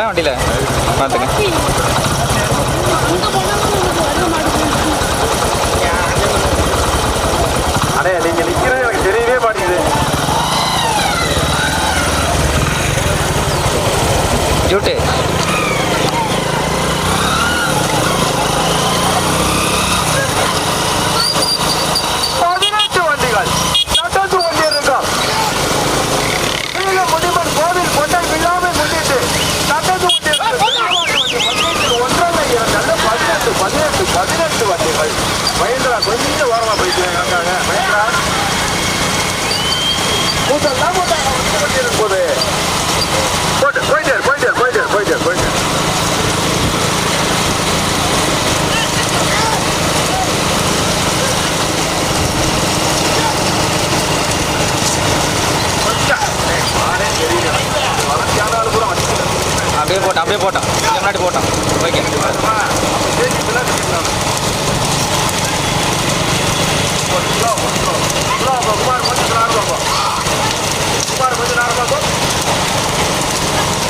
இருக்குல்ல வண்டியில் பார்த்துங்க. அடே நீங்கள் நிற்கிறது எனக்கு தெரியவே மாட்டேங்குது. ஜூட்டு மகேந்திரா கொஞ்சம் ஓரமாக போயிட்டு இருக்காங்க. மகேந்திரா மூத்தெல்லாம் போட்டு இருக்கும்போது போயிட்டு அப்படியே போட்டோம் முன்னாடி போட்டோம். ஓகே குமார் கொஞ்சம் நேரம்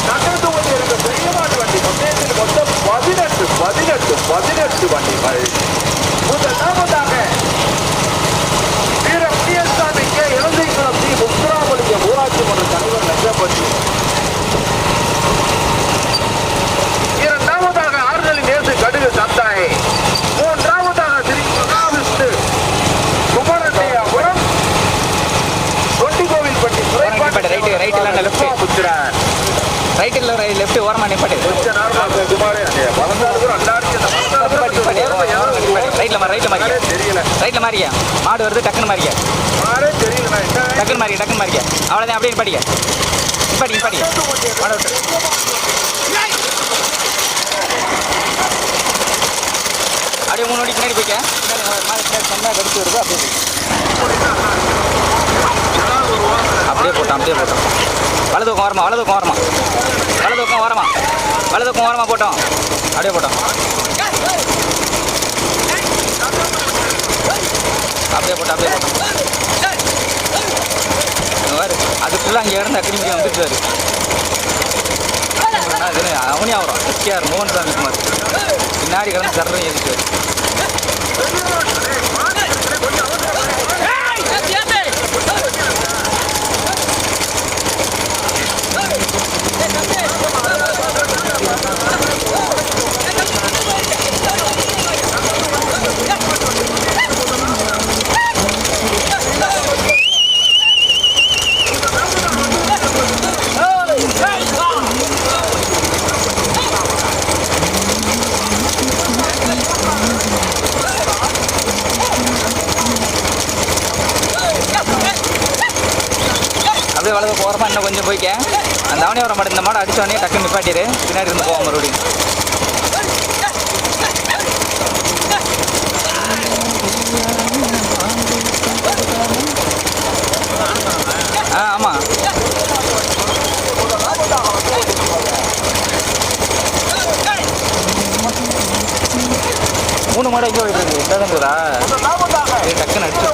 நகர்ந்து கொண்டு இருக்க பெரிய மாட்டு வண்டி மொத்தம் 18 வண்டிகள். முதலாவதாக வீர முனியசாமி கே இலந்தைக்குளம் தி முத்துராமலிங்க ஊராட்சி மன்ற தலைவர் லட்சப்பட்டி. இரண்டாவதாக ஆறுதலின் நேசு கடுகு தந்தாய். மூன்றாவதாக ஸ்ரீ மகாவிஷ்ணு குமரண்டையாபுரம் தொண்டிகோவில்பட்டி ரைட்டில் லெஃப்ட் ஓரமாக நிப்பாட்டு. ரைட்டில் மாறியா மாடு வருது டக்குன்னு மாறியா டக்குன்னு மாறியா அவ்வளோதான். அப்படியே நிப்பாட்டிக்க நிப்பாட்டிக்க மாடு விட்டு அப்படியே 3 மணிக்கு பின்னாடி போய்க்க. சொன்னா கடிச்சு வருது. அப்படியே போட்டோம் வலது பக்கம் ஓரமாக போட்டோம். அப்படியே போட்டோம். அதுக்குள்ள அங்கே இருந்து அக்கடிமிக்க வந்துருக்காரு. அவனே ஆகிறோம் எஸ்கேஆர் மோகன் சாமி குமார் பின்னாடி கிடந்து சர்றதும் எதிர்க்காரு. அப்படியே வலது போகிறப்ப இன்னும் கொஞ்சம் போய்க்க. அந்த அவனே வர மாட்டேன். இந்த மாடை அடித்தவனே டக்குன்னு நிப்பாட்டிடு. பின்னாடி இருந்து போவோம் மறுபடியும். ஆமாம் 3 மாடு எங்கே போயிட்டு இருக்கு? தூரா டக்குன்னு அடிச்சு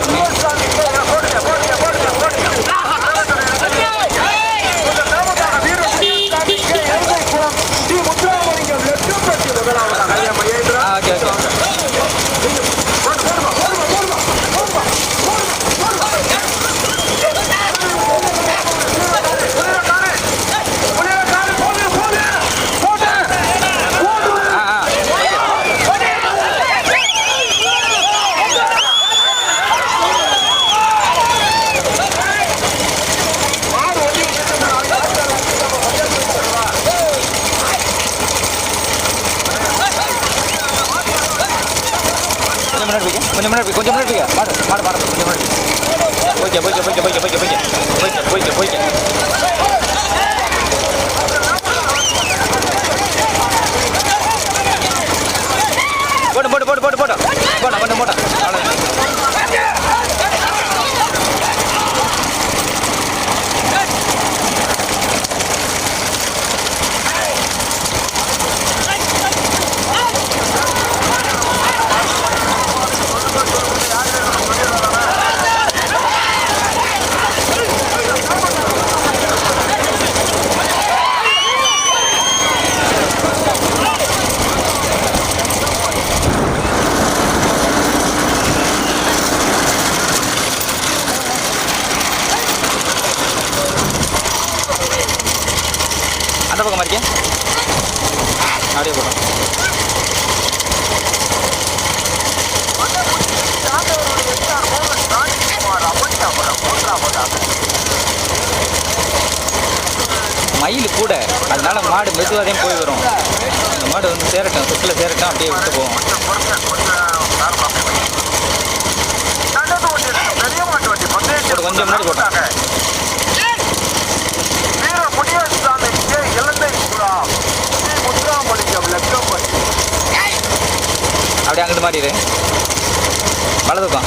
கொஞ்சம் முன்னாடி மாடு கொஞ்சம் முன்னாடி போய்க்க போட்டு அப்படியே போடும். மயில் கூட, அதனால மாடு மெதுவாக தான் போய் வரும். அந்த மாடு வந்து சேரட்டும், சுற்றில் சேரட்டும், அப்படியே விட்டு போவோம். கொஞ்சம் முன்னாடி போட்டாங்க. அப்படியே அங்கிட்டு மாறிடு. வலதுக்கம்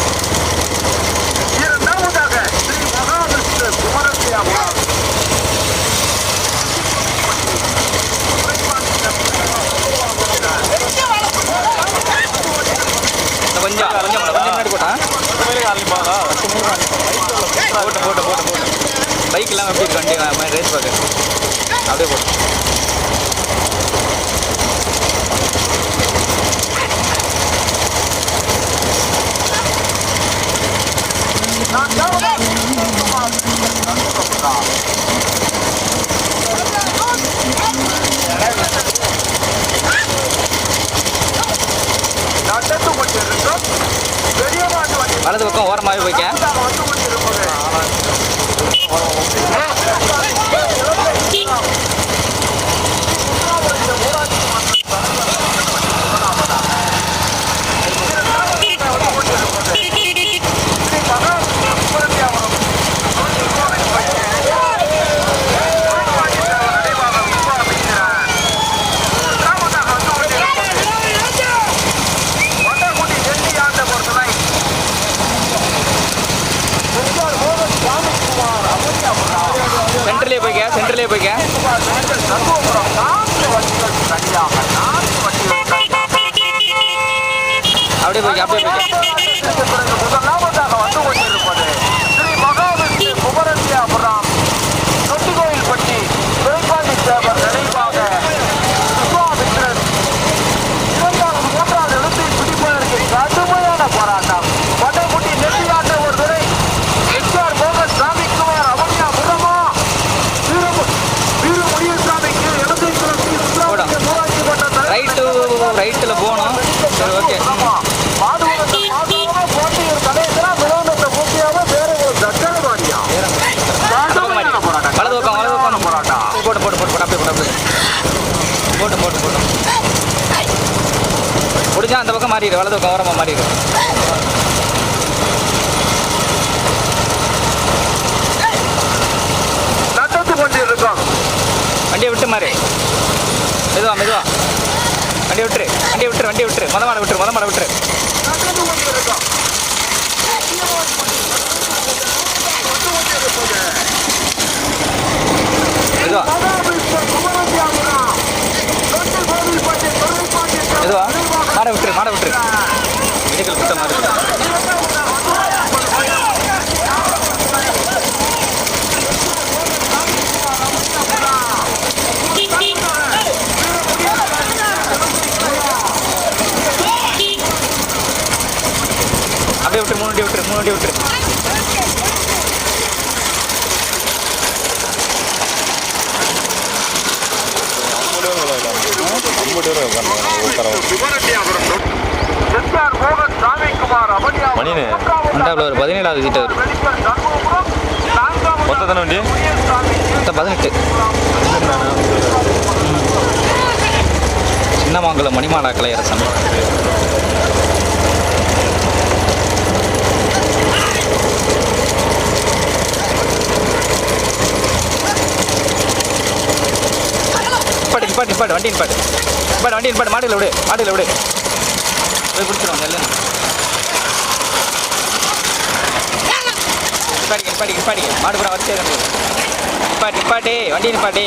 கொஞ்சம் கொஞ்சம் முன்னாடி போட்டான். போட்டு போட்டு போட்டு போட்டு பைக் இல்லாமல் எப்படி இருக்கு ரேஸ் பார்க்க. அப்படியே போட்டு வலது பக்கம் ஓரமாகவே போய்க்க. சென்டர்லேயே போய்க்க. அப்படியே போய்க்க, அப்படியே போய்க்க. முதலாவதாக வந்து கொண்டிருப்பது ஸ்ரீ மகாவிஷ்ணு குமரத்தியாபுரம் தொட்டிகோயில்பட்டி துரைப்பாண்டி தேவர் நினைவாக விஸ்வாமித்திரன் 23வது எழுத்தில் பிடிப்பதற்கு கடுமையான போராட்டம். வடகுட்டி நெல்லியாற்ற ஒரு துறை எஸ்ஆர் மோகன் சாமிக்குமார் அவனியாபுரமா ரைட்டில் போகணும். சரி, ஓகே. வலது பக்கம் வலது பக்கம் போட்டு போட்டு போட்டு அப்படியே போட்டு அப்படியே போட்டு போட்டு போட்டு முடிஞ்சா அந்த பக்கம் மாறிடு. வலது பக்கம் ஓரமாக மாறிடு. வண்டியை விட்டு மாறி மெதுவா மெதுவா வண்டியை விட்டுரு, வண்டியை விட்டுரு, வண்டியை விட்டுரு. மொத மாடை விட்டுரு, மொத மாடை விட்டுரு. மெதுவா மெதுவா மாடை விட்டுரு, மாடை விட்டுரு. இடைகள் விட்ட மாதிரி அப்படியே விட்டுரு. மூணு விட்டுரு, மூணு விட்டுரு. மண்டாவில் ஒரு 17வது சீட்டு வரும். மொத்தம் தானே வண்டி? மொத்தம் 18. சின்னமங்கலம் மணிமாலா கலையரசன். நிப்பாட்டு நிப்பாட்டு வண்டி நிப்பாட்டு நிப்பாட்டு வண்டி நிப்பாட்டு. மாடுகளை விடு, மாடுகளை விடு. போய் பிடிச்சிருவாங்க எல்லாம். நிப்பாட்டி நிப்பாட்டி நிப்பாட்டி மாடு பூரா வரிசை நிப்பாட்டி நிப்பாட்டி வண்டி நிப்பாட்டி.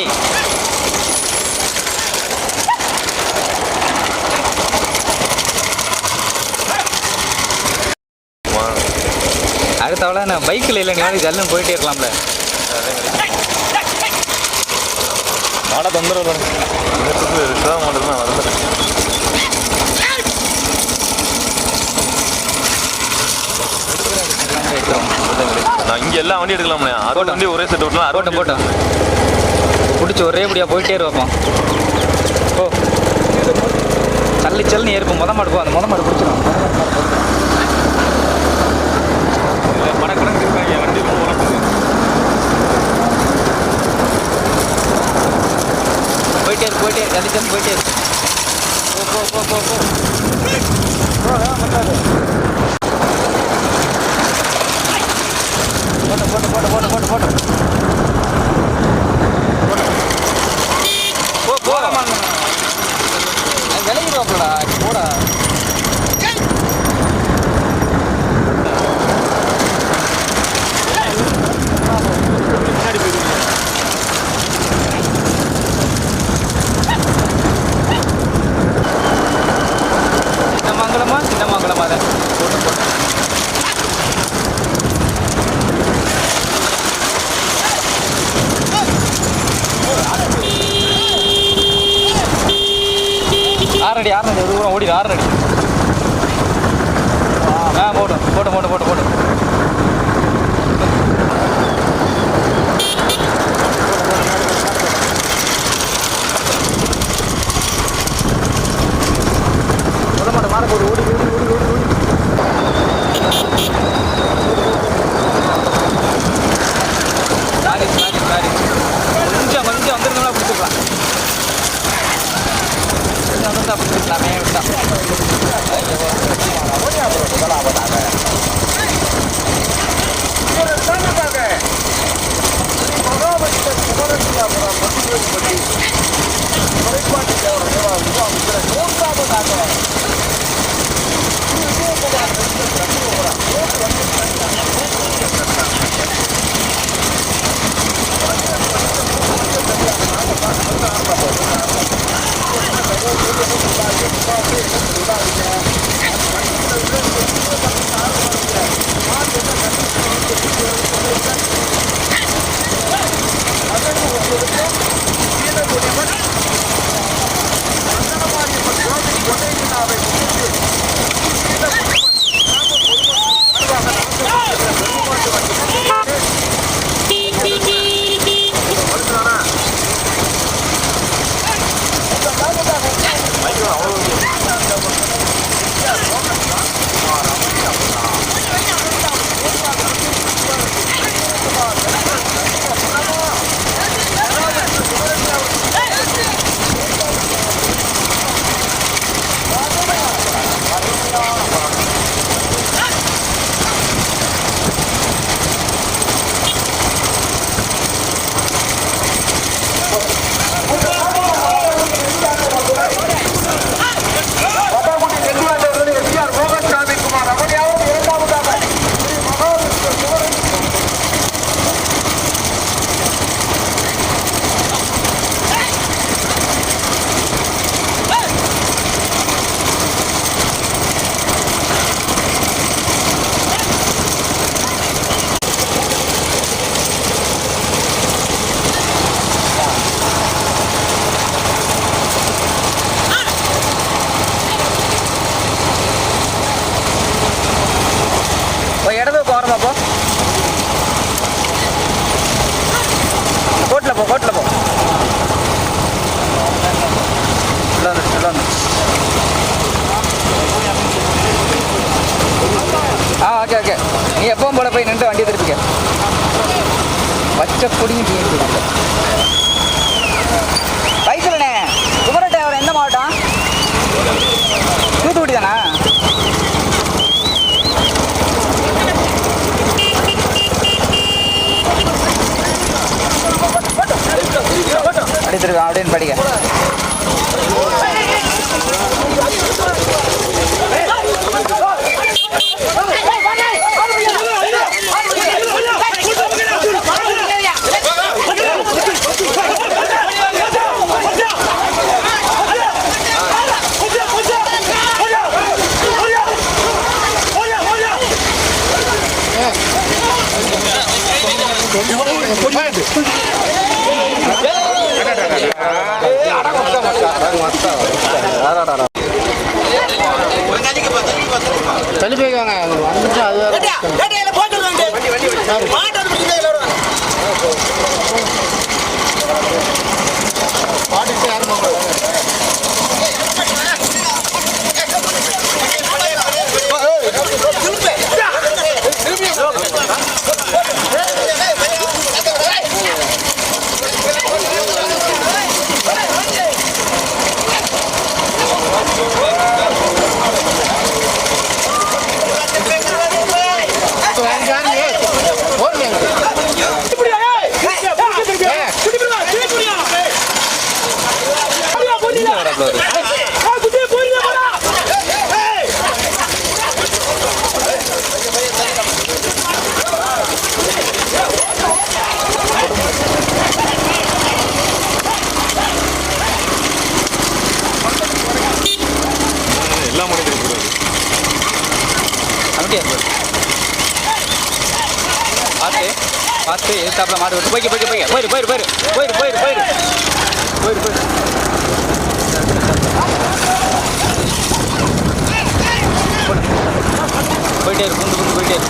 அடுத்த அவ்வளோ நான் பைக்கில் இல்லை, நீ வாடி ஜல்லுன்னு போயிட்டே இருக்கலாம்ல. மாடை தொந்தரவு தான் மாடல் தான் வருது. நான் இங்கே எல்லா வண்டி எடுக்கலாம்ண்ணே. 60 வண்டி ஒரே செட் ஓட்டலாம். 60 போட்டோம் பிடிச்சி ஒரே படியாக போயிட்டே இருப்போம். ஓ சல்லி சல்லுன்னு ஏற்போம். மாடு போ, அந்த மாடு பிடிச்சிடும். மடக்கணக்கு இருக்காங்க வண்டி போயிட்டே இருக்கு சல்லி சல்லு போயிட்டே இருக்கு. போ விளையிடுவாப்படா போடா. முன்னாடி போயிடுவீங்க. சின்ன மங்கலமா தான் போட்டு ஆறடி ஒரு தூரம் ஓடிடு. 6 அடி போட்டு மாட போடு. ஓடி சாரி கொஞ்சம் வந்துருந்தோம்னா பிடிச்சிக்கலாம். கொஞ்சம் பிடிச்சிக்கலாமே விட்டா. கோட்டில் போ ஓகே நீ எப்பவும் போல போய் நின்று வண்டியை திருப்பிக்க. பச்சை கொடியும் தீர்ந்து பைக்கில்ண்ணே. குமரட்டை அவர் எந்த மாவட்டம்? தூத்துக்குடி தானா? அடிச்சிருக்கேன் அப்படின்னு படிக்க. தள்ளி போய்க்காங்க வந்துட்டு அது வராப்ல ஒரு எல்லாம் முடிவு அப்படியா பார்த்து பார்த்து எதிர்த்தாப்புல மாடு விட்டு போய்க்க போயிரு போயிட்டே இரு குண்டு போயிட்டே இரு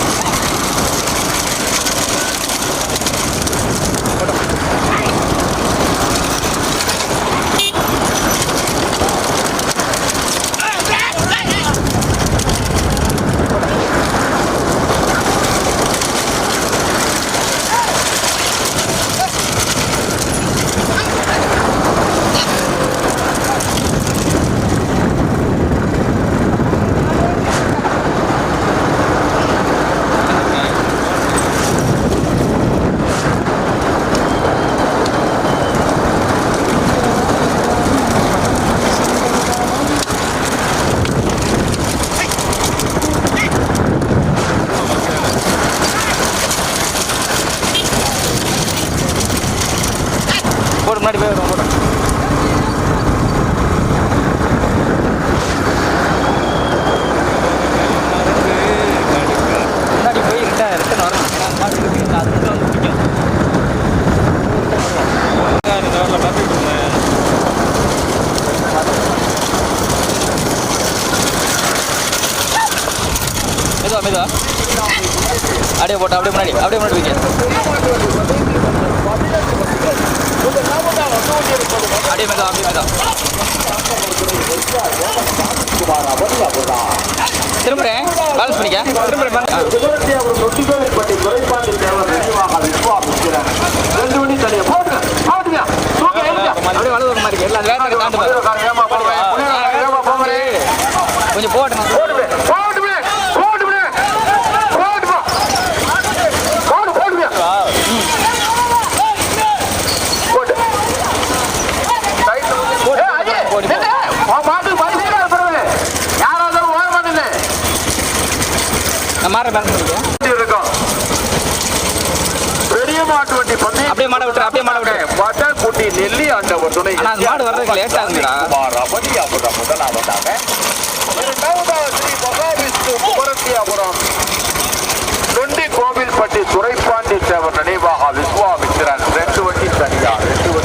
முன்னாடி போய் வரும் போட்டோம் முன்னாடி போய் ரிட்டன் வரணும் மாடு இருக்கு அது மட்டும் வந்து பிடிக்கும் பார்த்துட்டு இருந்தேன். மெதுவா அப்படியே போட்டோம் அப்படியே முன்னாடி வைக்க அப்படியே மெதுவா திரும்புறேன் பேலன்ஸ் பண்ணிக்க திரும்புறேன் அப்படியே வலது ஒரு மாதிரி எல்லாம் வேறு கொஞ்சம் போட்டணும் அப்படியே மாட விட்டு பட்டாக்குட்டி நெல்லி ஆண்டவர் துணை மாடு வர்றதுக்கு லேட் ஆகுதுடா முதலாவதாக இரண்டாவதாக ஸ்ரீ மகாவிஷ்ணு குமரத்தியாபுரம் நொண்டி கோவில்பட்டி துரைப்பாண்டி தேவர் நினைவாக விஸ்வாமித்திரன் 2 வண்டி தனியா 18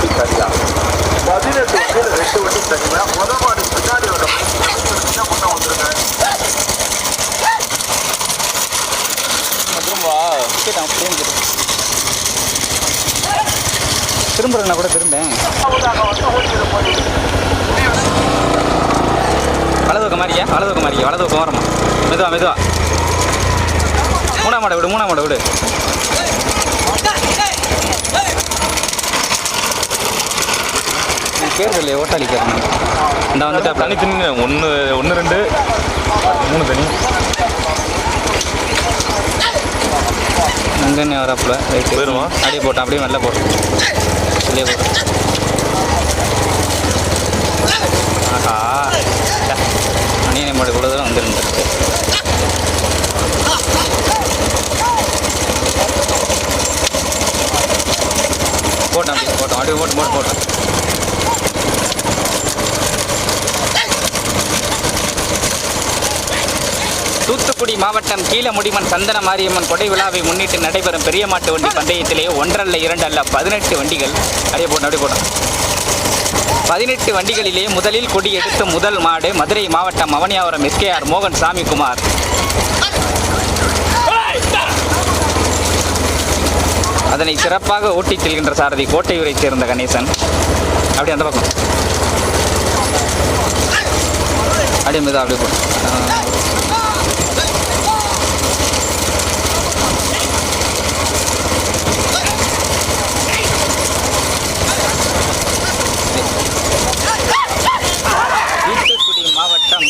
வண்டியில் 2 வண்டி தனியா முதல் மாடு பின்னாடி வர முன்ன வந்துருங்க திரும்புறேன்னா கூட திரும்பேன் வலது பக்கம் மாறிக்க வரமா மெதுவா மூணாம் மாடை விடு கேட்கல இல்லையே ஓட்டாளி கேட்கணும் இந்த வந்துட்டா தனி தின்னு 1 2 3 தனி அங்கே வராப்புல ரைட்டு போயிடுமா அப்படியே போட்டோம் அப்படியே மெல்ல போட்டோம் அப்படியே போட்டோம் ஆஹா அணியனை மாடு கூட தான் வந்துருந்துருக்கு போட்டோம் அப்படியே போட்டோம் தூத்துக்குடி மாவட்டம் கீழமுடிமன் சந்தன மாரியம்மன் கொடை விழாவை முன்னிட்டு நடைபெறும் பெரிய மாட்டு வண்டி பந்தயத்திலே 1 அல்ல 2 அல்ல 18 வண்டிகள் அப்படியே போட்டோம் 18 வண்டிகளிலே முதலில் கொடி எடுத்த முதல் மாடு மதுரை மாவட்டம் அவனியாபுரம் SKR மோகன் சாமிக்குமார். அதனை சிறப்பாக ஓட்டிச் செல்கின்ற சாரதி கோட்டையூரை சேர்ந்த கணேசன். அப்படியே அந்த பக்கம் அப்படியே மெதுவா அப்படியே போ.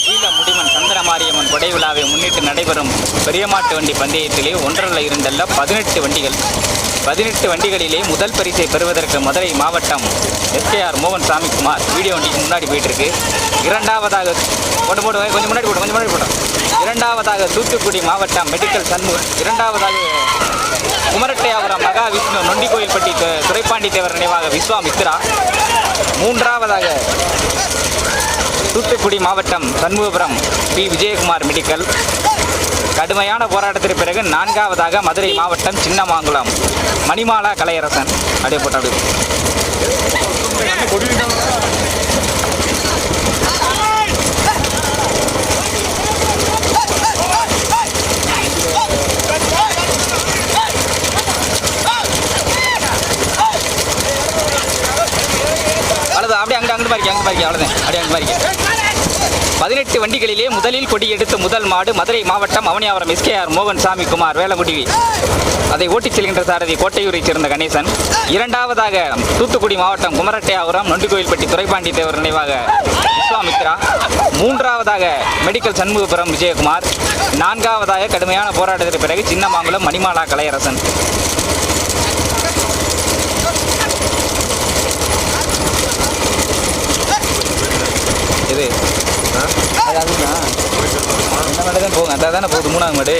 கீழமுடிமன் சந்தன மாரியம்மன் கொடை விழாவை முன்னிட்டு நடைபெறும் பெரிய மாட்டு வண்டி பந்தயத்திலே 1 அல்ல 2 அல்ல 18 வண்டிகள் 18 வண்டிகளிலே முதல் பரிசை பெறுவதற்கு மதுரை மாவட்டம் எஸ்கேஆர் மோகன் சாமிக்குமார் வீடியோ வண்டிக்கு முன்னாடி போயிட்டு இருக்கு. இரண்டாவதாக கொஞ்சம் முன்னாடி போட்டோம். இரண்டாவதாக தூத்துக்குடி மாவட்டம் மெடிக்கல் சண்முகம், இரண்டாவதாக குமரட்டையாபுரம் மகாவிஷ்ணு நொண்டிக்கோயில்பட்டி துரைப்பாண்டி தேவர் நினைவாக விஸ்வாமித்ரா, மூன்றாவதாக தூத்துக்குடி மாவட்டம் சண்முகபுரம் பி விஜயகுமார் மெடிக்கல். கடுமையான போராட்டத்திற்கு பிறகு நான்காவதாக மதுரை மாவட்டம் சின்னமாங்குளம் மணிமாலா கலையரசன். அப்படியே போட்டோம். அப்படியே அங்கிட்டு பாருங்க, அவ்வளோதான். அப்படியே அங்கே பாருங்க. 18 வண்டிகளிலே முதலில் கொடி எடுத்த முதல் மாடு மதுரை மாவட்டம் அவனியாபுரம் எஸ்கேஆர் மோகன் சாமிக்குமார் வேலமுடிவி. அதை ஓட்டிச் செல்கின்ற சாரதி கோட்டையூரைச் சேர்ந்த கணேசன். இரண்டாவதாக தூத்துக்குடி மாவட்டம் குமரட்டையாபுரம் நொண்டிக்கோயில்பட்டி துரைப்பாண்டி தேவர் நினைவாக விஸ்வாமித்ரா. மூன்றாவதாக மெடிக்கல் சண்முகபுரம் விஜயகுமார். நான்காவதாக கடுமையான போராட்டத்திற்கு பிறகு சின்னமாங்குளம் மணிமாலா கலையரசன். இது அதுதான் என்ன மாடு தான் போகும், அதான் தானே போகுது. மூணாவது மாடு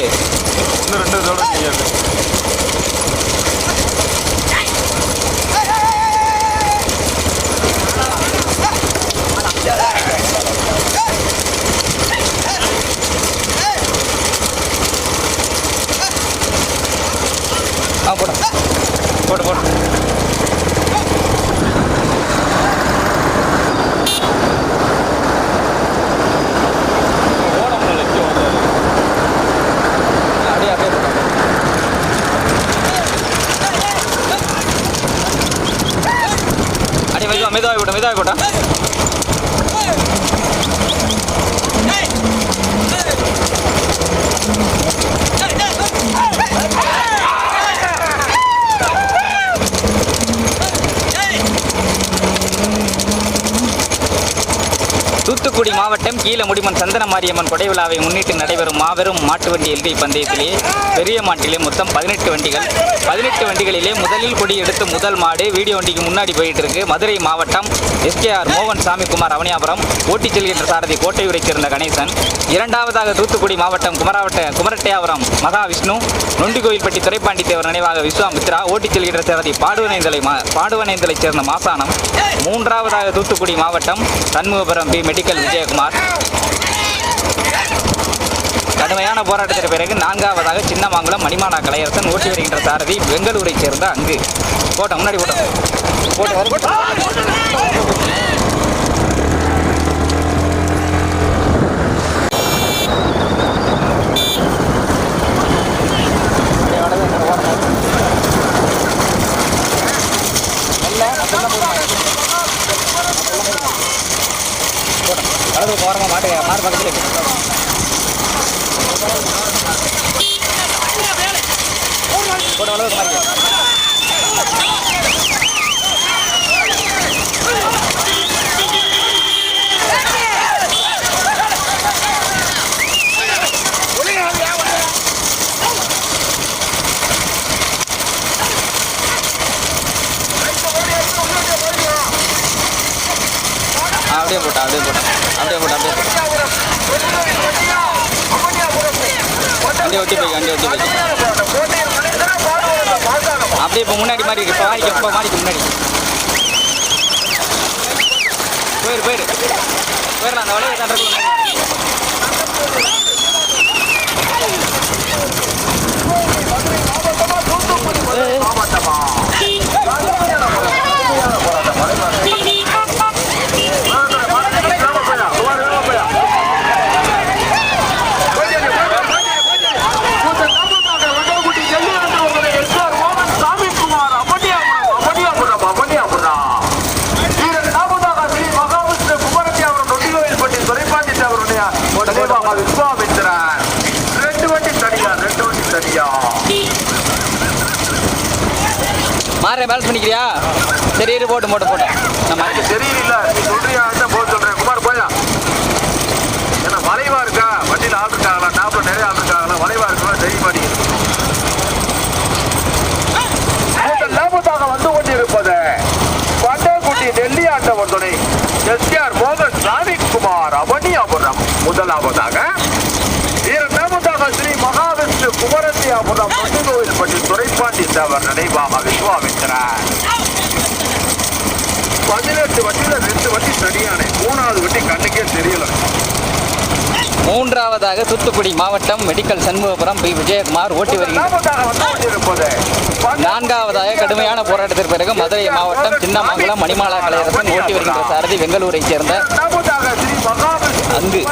போட்டு மெதுவாக போட்டா. தூத்துக்குடி மாவட்டம் கீழமுடிமன் சந்தன மாரியம்மன் கொடை விழாவை முன்னிட்டு நடைபெறும் மாபெரும் மாட்டு வண்டி எல்கை பந்தயத்திலே பெரிய மாட்டிலே மொத்தம் 18 வண்டிகள். 18 வண்டிகளிலே முதலில் கொடி எடுத்து முதல் மாடு வீடியோ வண்டிக்கு முன்னாடி போயிட்டு இருக்கு. மதுரை மாவட்டம் எஸ்கேஆர் மோகன் சாமிக்குமார் அவனியாபுரம் ஓட்டிச் செல்கின்ற சாரதி கோட்டையூரைச் சேர்ந்த கணேசன். இரண்டாவதாக தூத்துக்குடி மாவட்டம் குமரட்டையாபுரம் மகாவிஷ்ணு நொண்டிக்கோயில்பட்டி துரைப்பாண்டி தேவர் நினைவாக விஸ்வாமித்ரா ஓட்டிச் செல்கின்ற சாரதி பாடுவனைந்தலைச் சேர்ந்த மாசானம். மூன்றாவதாக தூத்துக்குடி மாவட்டம் சண்முகபுரம் பி மெடிக்கல் விஜயகுமார். கடுமையான போராட்டத்திற்கு பிறகு நான்காவதாக சின்னமாங்குளம் மணிமாலா கலையரசன் ஓட்டி வருகின்ற சாரதி பெங்களூரைச் சேர்ந்த அங்கு போட்டோம். முன்னாடி போட்டோம். ஓரமாக மாடு பக்கத்தில் போட அளவுக்கு மாறிக்க. அப்படியே போட்டா வண்டி ஒட்டி போய் அப்படியே இப்போ முன்னாடி மாதிரி இருக்கு. இப்போ மாறிக்கு முன்னாடி போயிடலாம். அந்த வளைய தண்டக்குள்ள விஸ்வாமித்ரன். 2 வண்டி தனியா. மாற பேலன்ஸ் பண்ணிக்கிறியா? சரி போட்டு நம்ம தெரியல, நீ சொல்றியா? போக சொல்றேன். குமார் போயா, ஏன்னா வளைவா இருக்கா, வண்டியில் ஆள் இருக்காங்களா, டாப்ல நிறைய ஆள் இருக்காங்களா, வளைவா இருக்கா தெரிய மாட்டேங்குது. ராஜ்குமார் அவனியாபுரம் முதலாவதாக, இரண்டாவதாக ஸ்ரீ மகாவிஷ்ணு குமரத்தியாபுரம் கோவில்பட்டி துரைப்பாண்டி தேவர் நினைவாக விஸ்வாமித்திரன். 18 வண்டியில 2 வண்டி சரியான, 3வது வண்டி கண்ணுக்கே தெரியல. மூன்றாவதாக தூத்துக்குடி மாவட்டம் மெடிக்கல் சண்முகபுரம் பி விஜயகுமார் ஓட்டி வருகிறார். நான்காவதாக கடுமையான போராட்டத்திற்கு பிறகு மதுரை மாவட்டம் சின்னமங்கலம் மணிமாலா கலையரசன் ஓட்டி வருகின்ற சாரதி பெங்களூரை சேர்ந்த அங்கு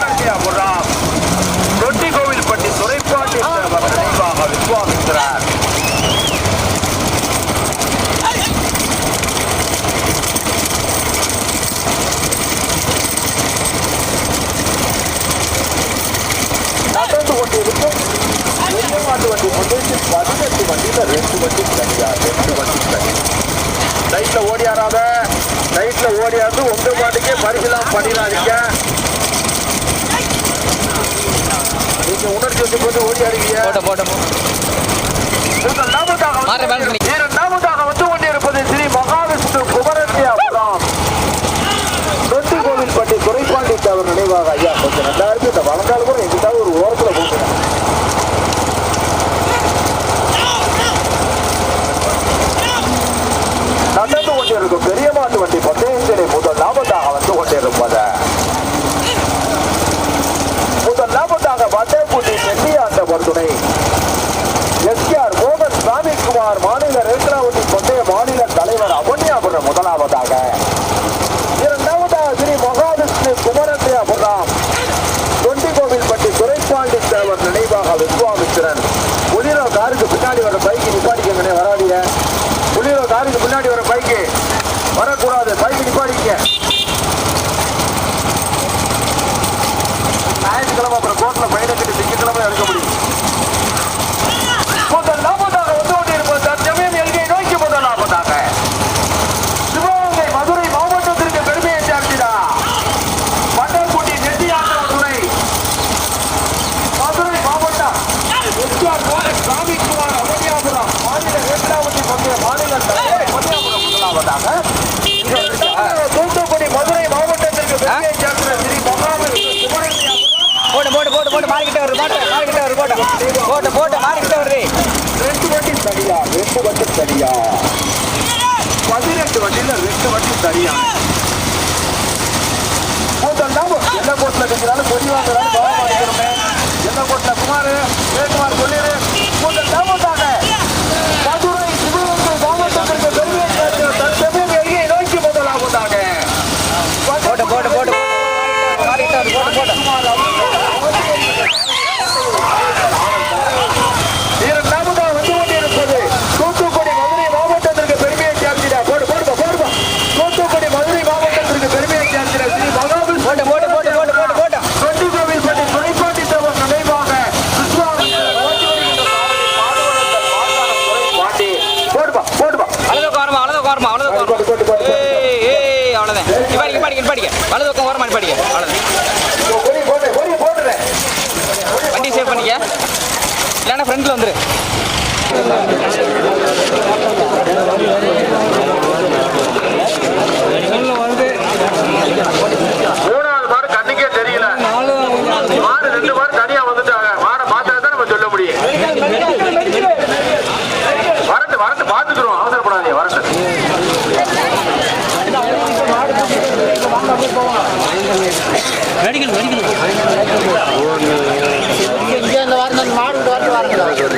கோவில்பட்டி துரைப்பாண்டி தேவர் நினைவாக விஸ்வாமித்திரன். நடந்து கொண்டிருக்கும் மாட்டு வண்டி முன்னேற்றி 18 வண்டியில 2 வண்டி சரியா, 2 வண்டி சரி. லைட்ல ஓடியாராத, லைட்ல ஓடியாது உங்க பாட்டுக்கே பரிசீலம் பண்ணிடாதீங்க. நீங்க உணர்ச்சி வச்சு போட்டு ஓடியாடுவீங்க. இரண்டாவதாக வந்து கொண்டிருப்பது ஸ்ரீ மகாவிஷ்ணு குமரத்தியாபுரம் கோவில்பட்டி துரைப்பாண்டி தேவர் நினைவாக. ஐயா கொஞ்சம் நல்லா இருக்கு, இந்த வளர்ந்தாலும் கூட எங்கிட்டாவது ஒரு ஓரத்துல போட்டுங்க. நடந்து கொண்டிருக்கும் பெரிய மாட்டு வண்டி பந்தயத்திலே முதலாவதாக வந்து கொண்டிருப்பது வட்டக்குடி செட்டியாண்டவர் துணை எஸ்ஆர் மோகன் சாமிக்குமார் மாநில ரேட்ராவட்டி பந்தய மாநில தலைவர் அவனியாபுரம் முதலாவதாக, இரண்டாவதாக ஸ்ரீ மகாவிஷ்ணு குமரத்தியாபுரம் கோவில்பட்டி துரைப்பாண்டி தேவர் நினைவாக விஸ்வாமித்திரன். புலிரோ காருக்கு பின்னாடி வர பைக்கு நிப்பாடிக்கங்கனே, வராதிய புலிரோ காருக்கு பின்னாடி வர பைக்கு வரக்கூடாது, பைக்கு நிப்பாடிக்க. ஞாயிற்றுக்கிழமை அப்புறம் கோர்ட்ல பையனை கட்டி திங்கக்கிழமை எடுக்க முடியும். முதலாவதாக வந்து கொண்டிருப்பது தற்சமயம் எல்கை நோக்கி முதலாவதாக சிவகங்கை மதுரை மாவட்டத்திற்கு பெருமையை சேர்த்திடா வட்டக்குடி நெட்டியாண்டவர் துணை மதுரை மாவட்டம் எஸ்ஆர் மோகன் சாமிக்குமார் அவனியாபுரம் மாநில ரேட்ராவட்டி பந்தய மாநில தலைவர் அவனியாபுரம் முதலாவதாக, தூத்துக்குடி மதுரை மாவட்டத்திற்கு பெருமையை சேர்த்திட ஸ்ரீ மகாவிஷ்ணு குமரத்தியாபுரம். போட்டு மாறிக்கிட்டே வருது, போட்டு மாறிக்கிட்டே வருது. 2 வண்டி சரியா, 2 வண்டி சரியா, 18 வண்டியில 2 வண்டி சரியா. என்ன கோட்ல இருக்கிறாலும் பொடி வாங்குறாலும் கவனமா இருக்கிறோமே. என்ன கோட்ல குமார் ஜெயக்குமார் சொல்லிடு. முதலாவதாக மதுரை சிவகங்கை மாவட்டத்திற்கு பெருமையை சேர்க்கிற தற்சமயம் எல்கையை நோக்கி முதலாவதாக போட்டு இரண்டாவதாக வந்து கொண்டிருப்பது தூத்துக்குடி மதுரை மாவட்டத்திற்கு பெருமையை சேர்த்திட தூத்துக்குடி மதுரை மாவட்டத்திற்கு பெருமையை சேர்த்திட ஸ்ரீ மகாவிஷ்ணு கோவில்பட்டி துரைப்பாண்டி தேவர் நினைவாக வண்டி சேவ் பண்ணிக்க, இல்லைன்னா ஃப்ரெண்ட்ல வந்துரு. மூணாவது மாடு கண்ணுக்கே தெரியல, மாடு 2 மாடு தனியா வந்துட்டாங்க. மாடை பார்த்தா தான் நம்ம சொல்ல முடியும். வரட்டு பார்த்துக்கிறோம், அவசரப்படாதீங்க. வரட்டு இந்த வாரம் மாடு வரட்டு வரணும்.